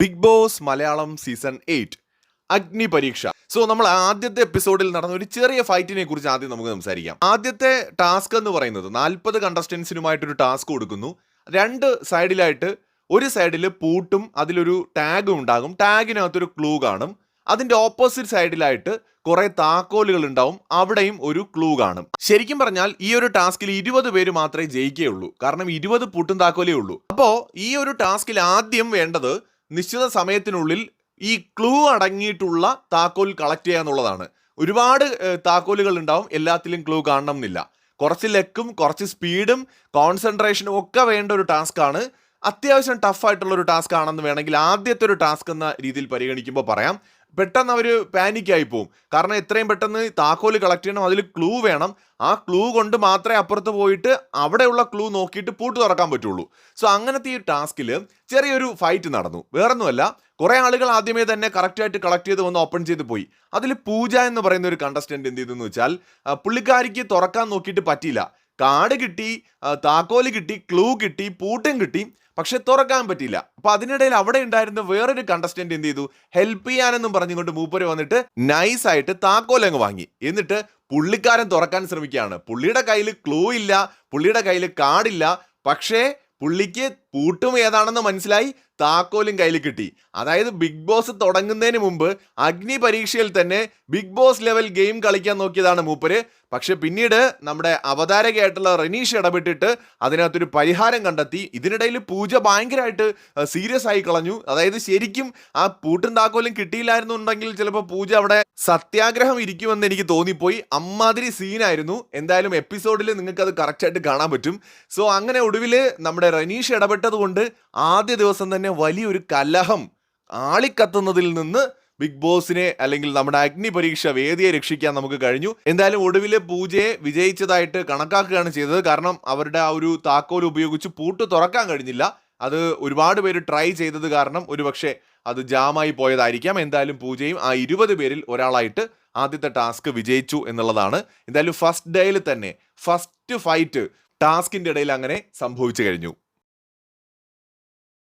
Big boss Malayalam season 8 അഗ്നി പരീക്ഷ. നമ്മൾ ആദ്യത്തെ എപ്പിസോഡിൽ നടന്ന ഒരു ചെറിയ ഫൈറ്റിനെ കുറിച്ച് ആദ്യം നമുക്ക് സംസാരിക്കാം. ആദ്യത്തെ ടാസ്ക് എന്ന് പറയുന്നത് 40 കണ്ടസ്റ്റൻസിനുമായിട്ടൊരു ടാസ്ക് കൊടുക്കുന്നു. രണ്ട് സൈഡിലായിട്ട്, ഒരു സൈഡിൽ പൂട്ടും അതിലൊരു ടാഗും ഉണ്ടാകും. ടാഗിനകത്തൊരു ക്ലൂ കാണും. അതിന്റെ ഓപ്പോസിറ്റ് സൈഡിലായിട്ട് കുറെ താക്കോലുകൾ ഉണ്ടാവും. അവിടെയും ഒരു ക്ലൂ കാണും. ശരിക്കും പറഞ്ഞാൽ ഈ ഒരു ടാസ്കിൽ 20 പേര് മാത്രമേ ജയിക്കുകയുള്ളൂ. കാരണം 20 പൂട്ടും താക്കോലേ ഉള്ളൂ. അപ്പോൾ ഈ ഒരു ടാസ്കിൽ ആദ്യം വേണ്ടത് നിശ്ചിത സമയത്തിനുള്ളിൽ ഈ ക്ലൂ അടങ്ങിയിട്ടുള്ള താക്കോൽ കളക്ട് ചെയ്യുക എന്നുള്ളതാണ്. ഒരുപാട് താക്കോലുകൾ ഉണ്ടാവും, എല്ലാത്തിലും ക്ലൂ കാണണം എന്നില്ല. കുറച്ച് ലെക്കും കുറച്ച് സ്പീഡും കോൺസെൻട്രേഷനും ഒക്കെ വേണ്ട ഒരു ടാസ്ക് ആണ്. അത്യാവശ്യം ടഫായിട്ടുള്ള ഒരു ടാസ്ക് ആണെന്ന് വേണമെങ്കിൽ ആദ്യത്തെ ഒരു ടാസ്ക് എന്ന രീതിയിൽ പരിഗണിക്കുമ്പോൾ പറയാം. പെട്ടെന്ന് അവർ പാനിക്കായി പോവും. കാരണം എത്രയും പെട്ടെന്ന് താക്കോല് കളക്ട് ചെയ്യണം, അതിൽ ക്ലൂ വേണം. ആ ക്ലൂ കൊണ്ട് മാത്രമേ അപ്പുറത്ത് പോയിട്ട് അവിടെയുള്ള ക്ലൂ നോക്കിയിട്ട് പൂട്ട് തുറക്കാൻ പറ്റുള്ളൂ. അങ്ങനത്തെ ഈ ടാസ്കിൽ ചെറിയൊരു ഫൈറ്റ് നടന്നു. വേറൊന്നുമല്ല, കുറെ ആളുകൾ ആദ്യമേ തന്നെ കറക്റ്റായിട്ട് കളക്ട് ചെയ്ത് വന്ന് ഓപ്പൺ ചെയ്ത് പോയി. അതിൽ പൂജ എന്ന് പറയുന്ന ഒരു കണ്ടസ്റ്റന്റ് എന്ത് ചെയ്തെന്ന് വെച്ചാൽ, പുള്ളിക്കാരിക്ക് തുറക്കാൻ നോക്കിയിട്ട് പറ്റിയില്ല. കാർഡ് കിട്ടി, താക്കോല് കിട്ടി, ക്ലൂ കിട്ടി, പൂട്ടും കിട്ടി, പക്ഷെ തുറക്കാൻ പറ്റിയില്ല. അപ്പൊ അതിനിടയിൽ അവിടെ ഉണ്ടായിരുന്ന വേറൊരു കണ്ടസ്റ്റന്റ് എന്ത് ചെയ്തു, ഹെൽപ്പ് ചെയ്യാനെന്നും പറഞ്ഞുകൊണ്ട് മൂപ്പര് വന്നിട്ട് നൈസായിട്ട് താക്കോലങ്ങ് വാങ്ങി. എന്നിട്ട് പുള്ളിക്കാരൻ തുറക്കാൻ ശ്രമിക്കുകയാണ്. പുള്ളിയുടെ കയ്യിൽ ക്ലൂ ഇല്ല, പുള്ളിയുടെ കയ്യിൽ കാർഡില്ല, പക്ഷേ പുള്ളിക്ക് പൂട്ടും ഏതാണെന്ന് മനസ്സിലായി, താക്കോലും കയ്യിൽ കിട്ടി. അതായത് ബിഗ് ബോസ് തുടങ്ങുന്നതിന് മുമ്പ് അഗ്നി പരീക്ഷയിൽ തന്നെ ബിഗ് ബോസ് ലെവൽ ഗെയിം കളിക്കാൻ നോക്കിയതാണ് മൂപ്പര്. പക്ഷെ പിന്നീട് നമ്മുടെ അവതാരകയായിട്ടുള്ള റനീഷ് ഇടപെട്ടിട്ട് അതിനകത്തൊരു പരിഹാരം കണ്ടെത്തി. ഇതിനിടയിൽ പൂജ ഭയങ്കരമായിട്ട് സീരിയസ് ആയി കളഞ്ഞു. അതായത് ശരിക്കും ആ പൂട്ടും താക്കോലും കിട്ടിയില്ലായിരുന്നുണ്ടെങ്കിൽ ചിലപ്പോൾ പൂജ അവിടെ സത്യാഗ്രഹം ഇരിക്കുമെന്ന് എനിക്ക് തോന്നിപ്പോയി. അമ്മാതിരി സീനായിരുന്നു. എന്തായാലും എപ്പിസോഡിൽ നിങ്ങൾക്ക് അത് കറക്റ്റായിട്ട് കാണാൻ പറ്റും. അങ്ങനെ ഒടുവിൽ നമ്മുടെ റനീഷ് ഇടപെട്ടത് കൊണ്ട് ആദ്യ ദിവസം തന്നെ വലിയൊരു കലഹം ആളിക്കത്തുന്നതിൽ നിന്ന് ബിഗ് ബോസിനെ അല്ലെങ്കിൽ നമ്മുടെ അഗ്നി പരീക്ഷ വേദിയെ രക്ഷിക്കാൻ നമുക്ക് കഴിഞ്ഞു. എന്തായാലും ഒടുവിൽ പൂജയെ വിജയിച്ചതായിട്ട് കണക്കാക്കുകയാണ് ചെയ്തത്. കാരണം അവരുടെ ആ ഒരു താക്കോൽ ഉപയോഗിച്ച് പൂട്ട് തുറക്കാൻ കഴിഞ്ഞില്ല. അത് ഒരുപാട് പേര് ട്രൈ ചെയ്തത് കാരണം ഒരുപക്ഷെ അത് ജാമായി പോയതായിരിക്കാം. എന്തായാലും പൂജയും ആ 20 പേരിൽ ഒരാളായിട്ട് ആദ്യത്തെ ടാസ്ക് വിജയിച്ചു എന്നുള്ളതാണ്. എന്തായാലും ഫസ്റ്റ് ഡേയിൽ തന്നെ ഫസ്റ്റ് ഫൈറ്റ് ടാസ്കിന്റെ ഇടയിൽ അങ്ങനെ സംഭവിച്ചു കഴിഞ്ഞു.